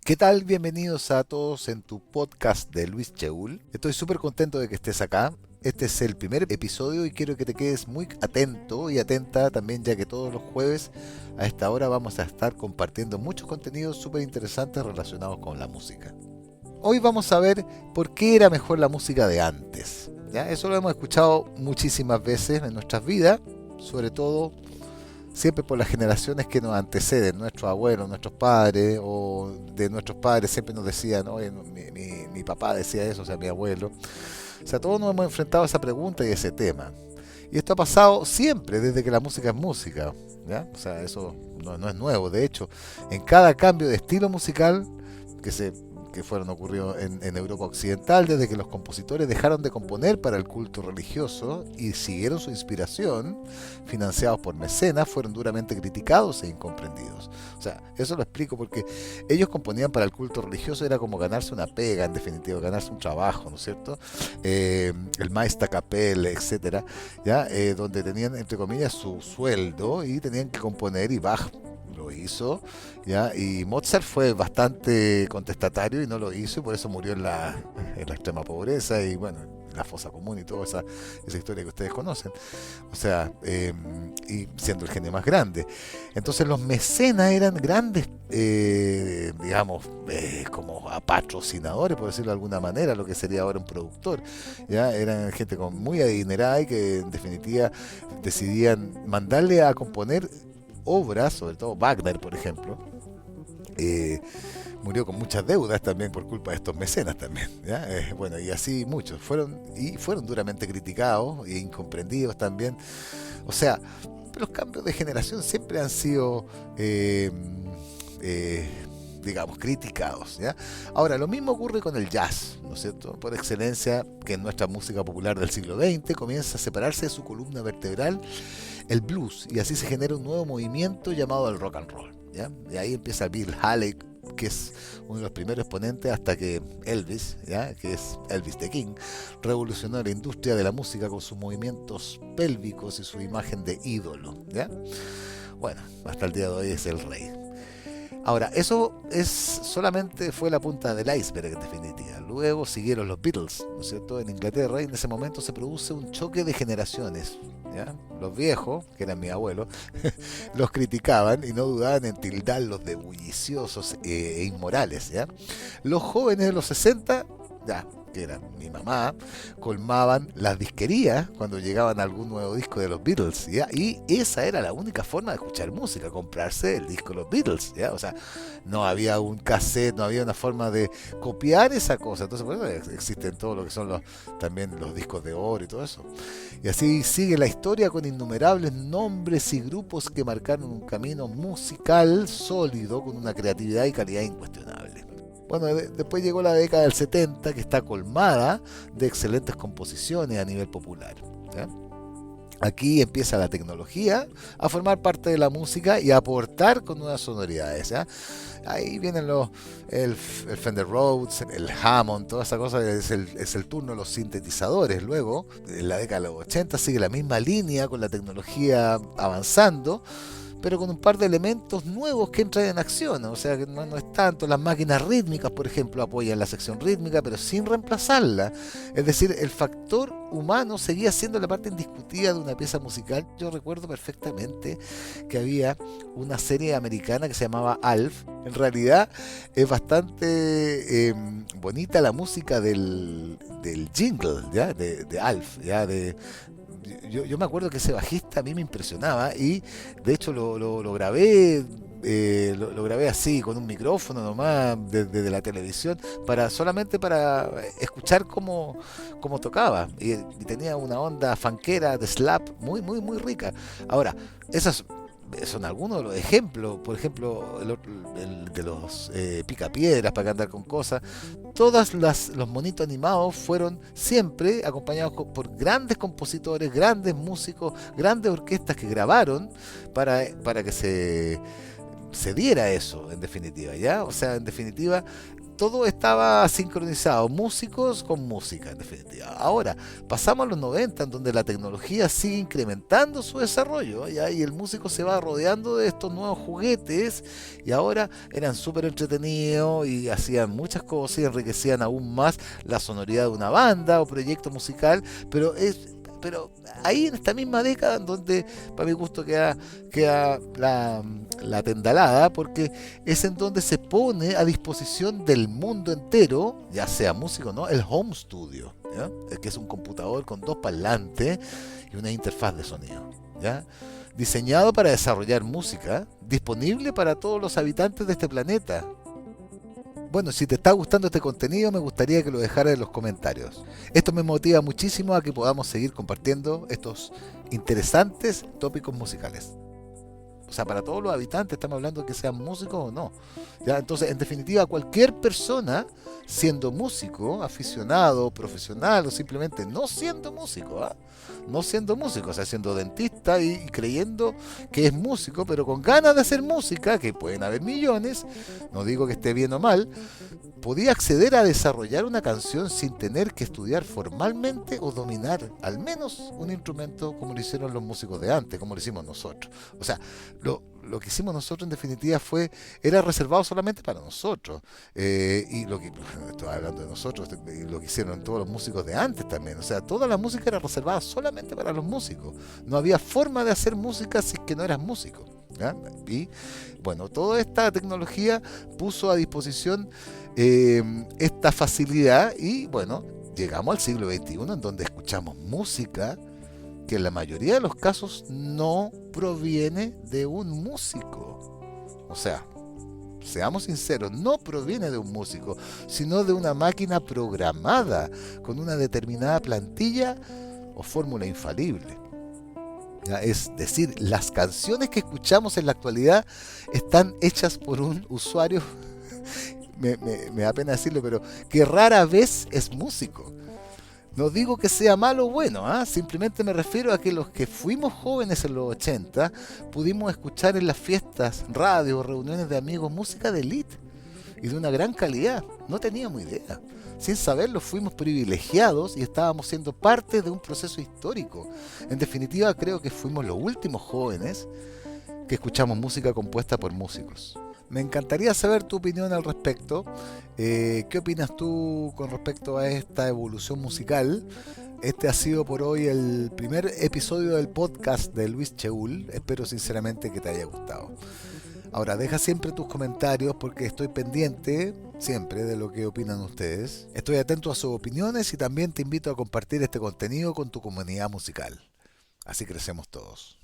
¿Qué tal? Bienvenidos a todos en tu podcast de Luis Cheul. Estoy súper contento de que estés acá. Este es el primer episodio y quiero que te quedes muy atento y atenta también, ya que todos los jueves a esta hora vamos a estar compartiendo muchos contenidos súper interesantes relacionados con la música. Hoy vamos a ver por qué era mejor la música de antes. ¿Ya? Eso lo hemos escuchado muchísimas veces en nuestras vidas, sobre todo siempre por las generaciones que nos anteceden, nuestros abuelos, nuestros padres, o de nuestros padres siempre nos decían, oye, mi papá decía eso, o sea, mi abuelo. O sea, todos nos hemos enfrentado a esa pregunta y ese tema. Y esto ha pasado siempre, desde que la música es música. ¿Ya? O sea, eso no es nuevo. De hecho, en cada cambio de estilo musical que se que fueron ocurridos en Europa Occidental, desde que los compositores dejaron de componer para el culto religioso y siguieron su inspiración, financiados por mecenas, fueron duramente criticados e incomprendidos. O sea, eso lo explico porque ellos componían para el culto religioso, era como ganarse una pega, en definitiva, ganarse un trabajo, ¿no es cierto? El Meister Capelle, etcétera, ¿ya? Donde tenían, entre comillas, su sueldo y tenían que componer, y Bach lo hizo, ¿ya? Y Mozart fue bastante contestatario y no lo hizo, y por eso murió en la extrema pobreza y bueno, la fosa común y toda esa historia que ustedes conocen. O sea, y siendo el genio más grande. Entonces los mecenas eran grandes, digamos, como patrocinadores, por decirlo de alguna manera, lo que sería ahora un productor. ¿Ya? Eran gente muy adinerada y que en definitiva decidían mandarle a componer obras, sobre todo Wagner, por ejemplo, eh, murió con muchas deudas también por culpa de estos mecenas también, ¿ya? Bueno, y así muchos fueron duramente criticados e incomprendidos también. O sea, los cambios de generación siempre han sido eh, digamos, criticados, ¿ya? Ahora, lo mismo ocurre con el jazz, ¿no es cierto? Por excelencia, que en nuestra música popular del siglo XX comienza a separarse de su columna vertebral el blues, y así se genera un nuevo movimiento llamado el rock and roll, ¿ya? Y ahí empieza Bill Haley, que es uno de los primeros exponentes, hasta que Elvis, ¿ya? Que es Elvis the King, revolucionó la industria de la música con sus movimientos pélvicos y su imagen de ídolo, ¿ya? Bueno, hasta el día de hoy es el rey. Ahora, eso solamente fue la punta del iceberg en definitiva. Luego siguieron los Beatles, ¿no es cierto?, en Inglaterra, y en ese momento se produce un choque de generaciones. ¿Ya? Los viejos, que eran mi abuelo, los criticaban y no dudaban en tildarlos de bulliciosos e inmorales. ¿Ya? Los jóvenes de los 60, ya, que eran mi mamá, colmaban las disquerías cuando llegaban algún nuevo disco de los Beatles, ¿ya? Y esa era la única forma de escuchar música, comprarse el disco de los Beatles, ¿ya? O sea, no había un cassette, no había una forma de copiar esa cosa. Entonces, por eso existen todo lo que son también los discos de oro y todo eso. Y así sigue la historia con innumerables nombres y grupos que marcaron un camino musical sólido con una creatividad y calidad incuestionable. Bueno, después llegó la década del 70, que está colmada de excelentes composiciones a nivel popular, ¿ya? Aquí empieza la tecnología a formar parte de la música y a aportar con nuevas sonoridades, ¿ya? Ahí vienen el Fender Rhodes, el Hammond, toda esa cosa. Es el turno de los sintetizadores. Luego, en la década de los 80, sigue la misma línea con la tecnología avanzando, pero con un par de elementos nuevos que entran en acción. O sea, que no es tanto. Las máquinas rítmicas, por ejemplo, apoyan la sección rítmica, pero sin reemplazarla. Es decir, el factor humano seguía siendo la parte indiscutida de una pieza musical. Yo recuerdo perfectamente que había una serie americana que se llamaba Alf. En realidad es bastante bonita la música del jingle, ¿ya? De Alf, ¿ya? Yo me acuerdo que ese bajista a mí me impresionaba, y de hecho lo grabé, lo grabé así con un micrófono nomás desde la televisión, solamente para escuchar cómo tocaba, y tenía una onda funkera de slap muy muy muy rica. Ahora, esas son algunos de los ejemplos. Por ejemplo, el de los picapiedras para cantar con cosas. Los monitos animados fueron siempre acompañados por grandes compositores, grandes músicos, grandes orquestas que grabaron para que se diera eso, en definitiva, ¿ya? O sea, en definitiva, todo estaba sincronizado, músicos con música, en definitiva. Ahora, pasamos a los 90, en donde la tecnología sigue incrementando su desarrollo, ¿ya? Y el músico se va rodeando de estos nuevos juguetes, y ahora eran súper entretenidos y hacían muchas cosas y enriquecían aún más la sonoridad de una banda o proyecto musical, pero ahí en esta misma década en donde para mi gusto queda la tendalada, porque es en donde se pone a disposición del mundo entero, ya sea músico o no, el home studio, ¿ya? Que es un computador con dos parlantes y una interfaz de sonido, ¿ya? Diseñado para desarrollar música, disponible para todos los habitantes de este planeta. Bueno, si te está gustando este contenido, me gustaría que lo dejaras en los comentarios. Esto me motiva muchísimo a que podamos seguir compartiendo estos interesantes tópicos musicales. O sea, para todos los habitantes, estamos hablando de que sean músicos o no. ¿Ya? Entonces, en definitiva, cualquier persona, siendo músico, aficionado, profesional o simplemente no siendo músico, ¿ah? No siendo músico, o sea, siendo dentista y creyendo que es músico, pero con ganas de hacer música, que pueden haber millones, no digo que esté bien o mal, podía acceder a desarrollar una canción sin tener que estudiar formalmente o dominar al menos un instrumento como lo hicieron los músicos de antes, como lo hicimos nosotros. O sea, lo que hicimos nosotros en definitiva era reservado solamente para nosotros. Y lo que, estoy hablando de nosotros, y lo que hicieron todos los músicos de antes también. O sea, toda la música era reservada solamente para los músicos. No había forma de hacer música si es que no eras músico, ¿ya? Y bueno, toda esta tecnología puso a disposición esta facilidad y bueno, llegamos al siglo XXI en donde escuchamos música que en la mayoría de los casos no proviene de un músico. O sea, seamos sinceros, no proviene de un músico, sino de una máquina programada con una determinada plantilla o fórmula infalible. ¿Ya? Es decir, las canciones que escuchamos en la actualidad están hechas por un usuario, me da pena decirlo, pero que rara vez es músico. No digo que sea malo o bueno, ¿eh? Simplemente me refiero a que los que fuimos jóvenes en los 80 pudimos escuchar en las fiestas, radio, reuniones de amigos música de élite y de una gran calidad. No teníamos idea. Sin saberlo fuimos privilegiados y estábamos siendo parte de un proceso histórico. En definitiva, creo que fuimos los últimos jóvenes que escuchamos música compuesta por músicos. Me encantaría saber tu opinión al respecto. ¿Qué opinas tú con respecto a esta evolución musical? Este ha sido por hoy el primer episodio del podcast de Luis Cheul. Espero sinceramente que te haya gustado. Ahora, deja siempre tus comentarios porque estoy pendiente siempre de lo que opinan ustedes. Estoy atento a sus opiniones y también te invito a compartir este contenido con tu comunidad musical. Así crecemos todos.